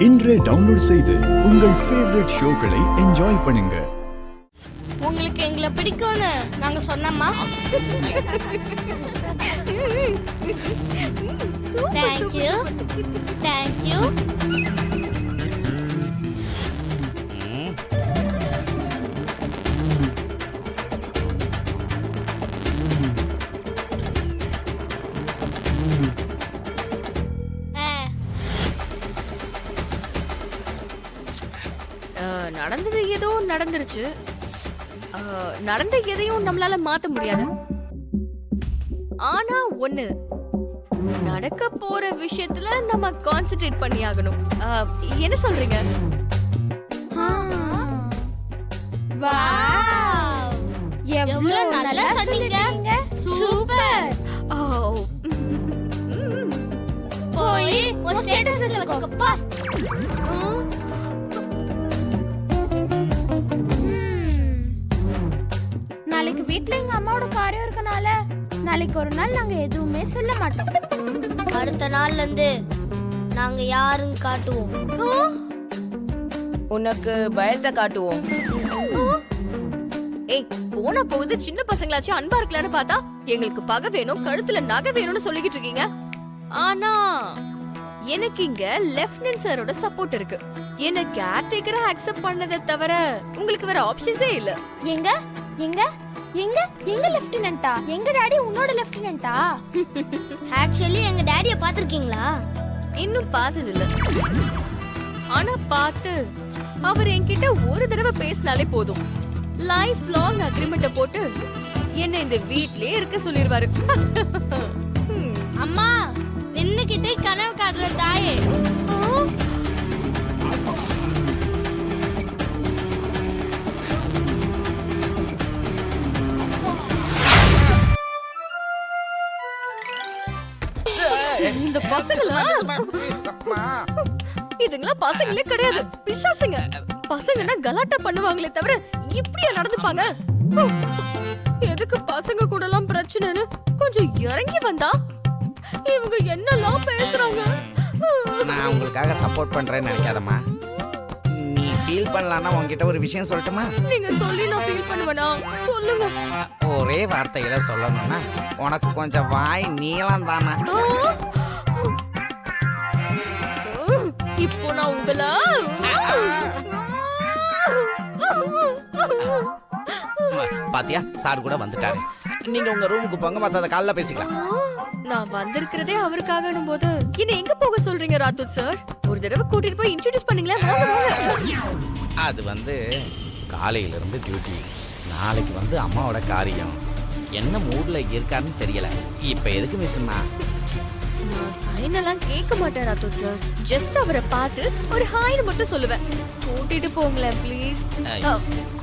இன்றே டவுன்லோட் செய்து உங்கள் ஃபேவரட் ஷோக்களை என்ஜாய் பண்ணுங்க. உங்களுக்கு எங்களை பிடிக்கும்னு நாங்க சொன்னோமா? Thank you thank you. நடந்தது ஏதோ நடந்துருச்சு. நடந்த எதையும் நம்மளால மாத்த முடியாது. ஆனா ஒண்ணு, நடக்க போற விஷயத்துல நம்ம கான்சென்ட்ரேட் பண்ணி ஆகணும். என்ன சொல்றீங்க? வாவ், எவ்வளவு நல்லா சொன்னீங்க. சூப்பர். போய் ஒரு ஸ்டேட்டஸ்ல வச்சுக்கப்பா. நாளைக்கு வீட்ல எங்க அம்மாவோட காரியம் இருக்கனால நாளைக்கு ஒரு நாள் நாங்க எதுவுமே சொல்ல மாட்டோம். அடுத்த நாள்ல இருந்து நாங்க யாருன்னு காட்டுவோம். உனக்கு பயத்தை காட்டுவோம். ஏய், போன போகுது சின்ன பசங்களாச்சும் அன்பா இருக்கலான்னு பார்த்தா எங்களுக்கு பகை வேணும், கழுத்துல நகை வேணும்னு சொல்லிக்கிட்டு இருக்கீங்க. ஆனா எனக்கு இங்க லெப்டினன்ட் சாரோட சப்போர்ட் இருக்கு. என்ன கேர்டேக்கரா அக்செப்ட் பண்ணதை தவிர உங்களுக்கு வேற ஆப்ஷன்ஸே இல்ல. எங்க எங்க எங்க எங்க லெப்டினன்ட்டா? எங்க டாடி உன்னோட லெப்டினன்ட்டா? ஆக்சுவலி எங்க டாடியை பாத்திருக்கீங்களா? இன்னும் பார்த்தது இல்ல. ஆனா பார்த்து அவர் என்கிட்ட ஒரு தடவை பேசினாலே போதும், லைஃப் லாங் அக்ரிமெண்ட போட்டு என்ன இந்த வீட்லயே இருக்க சொல்லிருவாரு. அம்மா, நின்னுக்கிட்டே கனவு காட்டுற தாயே. இந்த பசங்களா? இதுங்களா பசங்களே கிடையாது, பிசாசுங்க. பசங்கன்னா கலாட்டா பண்ணுவாங்களே தவிர இப்படியா நடந்துப்பாங்க? எதுக்கு பசங்க கூட எல்லாம் பிரச்சனைன்னு கொஞ்சம் இறங்கி வந்தா இவங்க என்னெல்லாம் பேசுறாங்க. நான் உங்களுக்காக சப்போர்ட் பண்றேன்னு நினைக்காதம்மா. நீ ஃபீல் பண்ணலாம்னா உன்கிட்ட ஒரு விஷயம் சொல்லட்டுமா? நீங்க சொல்லி நான் ஃபீல் பண்ணுவேனா? சொல்லுங்க. ஒரே வார்த்தையில சொல்லணும்னா உனக்கு கொஞ்சம் வாய் நீளம் தானா? இப்போ நான் உங்களா பாத்தியா, சார் கூட வந்துட்டாரு. நீங்க உங்க ரூமுக்கு போங்க, மத்தத காலைல பேசிக்கலாம். நான் வந்திருக்கிறதே அவருக்காகனும் போது என்ன எங்க போக சொல்றீங்க ராத்துத் சார்? ஒரு தடவை கூட்டிட்டு போய் இன்ட்ரோடியூஸ் பண்ணீங்களா? அது வந்து காலையில இருந்து டியூட்டி, நாளைக்கு வந்து அம்மாவோட காரியம். என்ன மூட்ல இருக்காருன்னு தெரியல. இப்ப எதுக்கு மிஸ்னா? நான் சைன் எல்லாம் கேட்க மாட்டேன் ராத்துத் சார். ஜஸ்ட் அவரை பார்த்து ஒரு ஹாய்னு மட்டும் சொல்லுவேன். கூட்டிட்டு போங்களேன் ப்ளீஸ்.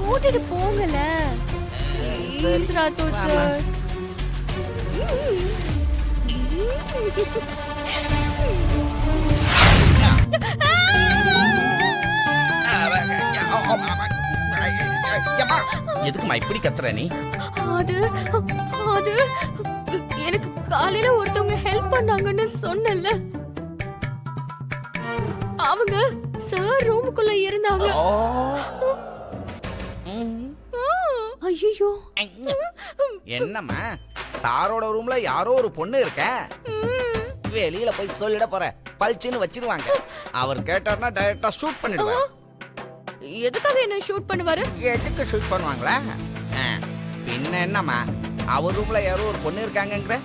கூட்டிட்டு போங்களேன் ப்ளீஸ் ராத்துத் சார். எதுக்குமா இப்படி கத்துற நீ? அது அது எனக்கு காலையில ஒருத்தவங்க ஹெல்ப் பண்ணாங்கன்னு சொன்னல, அவங்க சார் ரூமுக்குள்ள இருந்தாங்க. ஐயோ, என்னம்மா சாரோட ரூம்ல யாரோ ஒரு பொண்ணு இருக்க? வெளியில போய் சொல்லிட போற, பல்ச்சின்னு வச்சிருவாங்க. அவர் கேட்டார்னா டைரக்டா ஷூட் பண்ணிடுவாரு. எதுக்காக என்ன ஷூட் பண்ணுவாரு? எதுக்கு ஷூட் பண்ணுவாங்களா? பின்ன என்னம்மா, அவர் ரூம்ல யாரோ ஒரு பொண்ணு இருக்காங்கங்கற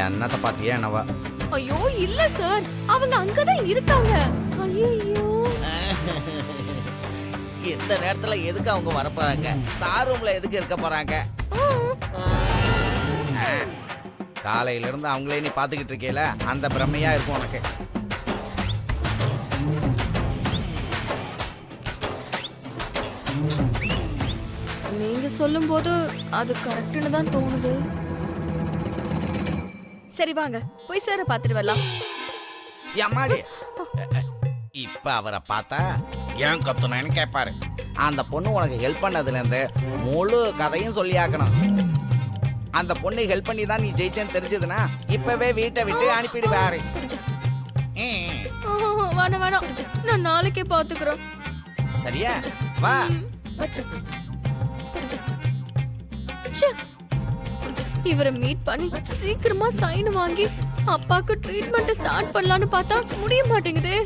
என்னத்த பாத்தியா என்னவா? ஐயோ இல்ல சார், அவங்க அங்கதான் இருக்காங்க. ஐயோ, இந்த நேரத்துல எதுக்கு அவங்க வர போறாங்க? சார் ரூம்ல எதுக்கு இருக்க போறாங்க? காலையில இருந்து அவங்களே நீ பாத்துக்கிட்டு இருக்கேல, அந்த பிரமையா இருக்கும் உனக்கு. நீங்க சொல்லும் போது அது கரெக்ட்னு தான் தோணுது. சரி வாங்க போய் சார பாத்துட்டு வரலாம். எம்மாடி, இப்ப அவரை பார்த்தா ஏன் கத்துனேன்னு கேட்பாரு. அந்த பொண்ணு உனக்கு ஹெல்ப் பண்ணதுல இருந்து முழு கதையும் சொல்லி ஆக்கணும். அந்த பொண்ணு ஹெல்ப் பண்ணி தான் நீ ஜெயிச்சேன்னு தெரிஞ்சதுன்னா இப்பவே வீட்டை விட்டு அனுப்பிடுவாரு. வேணாம் வேணாம், நான் நாளைக்கே பாத்துக்கிறேன். சரியா? வா. ச்சே, இவரை மீட் பண்ணி சீக்கிரமா சைன் வாங்கி அப்பாக்கு ட்ரீட்மெண்ட் ஸ்டார்ட் பண்ணலாம்னு பார்த்தா முடிய மாட்டேங்குதே.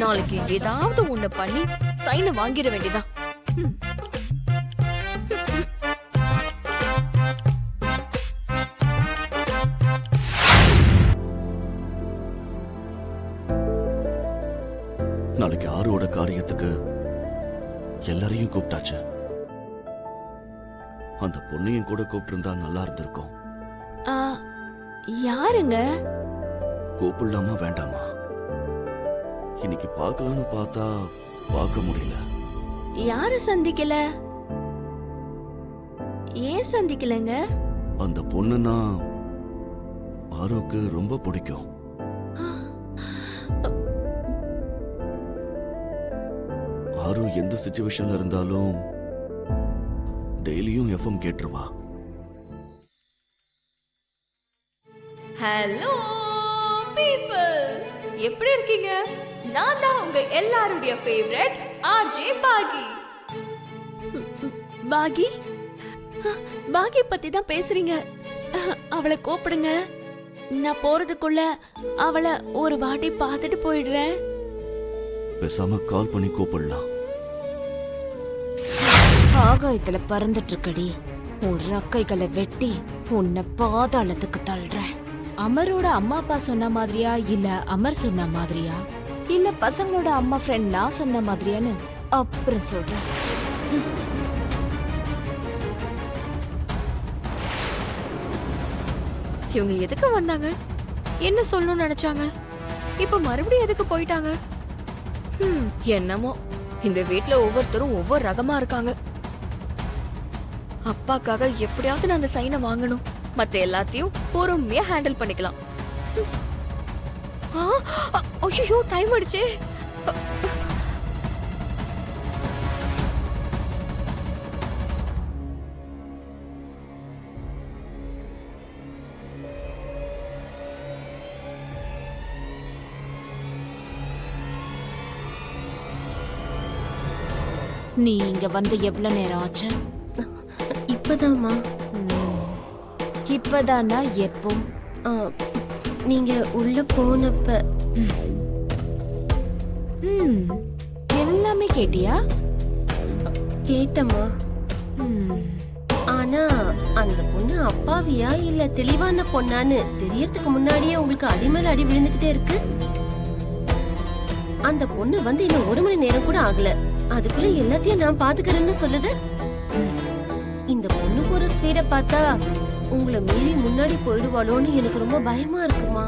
நாளைக்கு ஏதாவது ஒண்ணு பண்ணி சைனை வாங்கிட வேண்டியதான். நாளைக்கு ஆரோட காரியத்துக்கு எல்லாரையும் கூப்பிட்டாச்சு. அந்த பொண்ணையும் கூட கூப்பிட்டிருந்தா நல்லா இருந்திருக்கும். யாருங்க? கூப்பிடலாமா வேண்டாமா? இன்னைக்கு பார்க்கலாம்னு பார்த்தா பார்க்க முடியல. யார சந்திக்கல? ஏன் சந்திக்கலங்க? அந்த பொண்ணுன்னா ஆரோக்கு ரொம்ப பிடிக்கும். ஆரோ எந்த சிச்சுவேஷன்ல இருந்தாலும் டெய்லியும் எஃப்எம் கேட்டுருவா. ஹலோ பீப்பிள், எப்படி இருக்கீங்க? நான் தான் உங்க எல்லாருடைய ஃபேவரட் ஆர்ஜே பாகி. பாகி? பாகி பத்தி தான் பேசுறீங்க. அவளை கூப்பிடுங்க. நான் போறதுக்குள்ள அவளை ஒரு வாட்டி பார்த்துட்டு போயிடுறேன். பேசாம கால் பண்ணி கூப்பிடலாம். ஆகாயத்துல பறந்துட்டு இருக்கடி, உன் ரக்கைகளை வெட்டி உன்னை பாதாளத்துக்கு தள்ளுறேன். அமரோட அம்மா அப்பா சொன்ன மாதிரியா, இல்ல அமர் சொன்ன மாதிரியா, இல்ல பசங்களோட அம்மா ஃப்ரெண்ட் நான் சொன்ன மாதிரியான்னு அப்புறம் சொல்றேன். இவங்க எதுக்கு வந்தாங்க? என்ன சொல்லணும்னு நினைச்சாங்க? இப்ப மறுபடியும் எதுக்கு போயிட்டாங்க? என்னமோ இந்த வீட்ல ஒவ்வொருத்தரும் ஒவ்வொரு ரகமா இருக்காங்க. அப்பாக்காக எப்படியாவது நான் அந்த சைனை வாங்கணும். மத்த எல்லாத்தையும் பொறுமையா ஹேண்டில் பண்ணிக்கலாம். ஐயோ, டைம் ஆயிடுச்சு. நீ இங்க வந்து எவ்வளவு நேரம் ஆச்சு? இப்பதாம்மா. இப்பதானா? எப்போ? நீங்க உள்ள போனப்ப. எல்லாமே கேட்டியா? கேட்டம்மா. ஆனா அந்த பொண்ணு அப்பாவியா இல்ல தெளிவான பொண்ணான்னு தெரியறதுக்கு முன்னாடியே உங்களுக்கு அடி மேல அடி விழுந்துகிட்டே இருக்கு. அந்த பொண்ணு வந்து இன்னும் 1 மணி நேரம் கூட ஆகல, அதுக்குள்ள எல்லாத்தையும் நான் பாத்துக்கிறேன்னு சொல்லுது. இந்த பொண்ணு போற ஸ்பீட பார்த்தா உங்களை மீறி முன்னாடி போயிடுவாளோன்னு எனக்கு ரொம்ப பயமா இருக்குமா.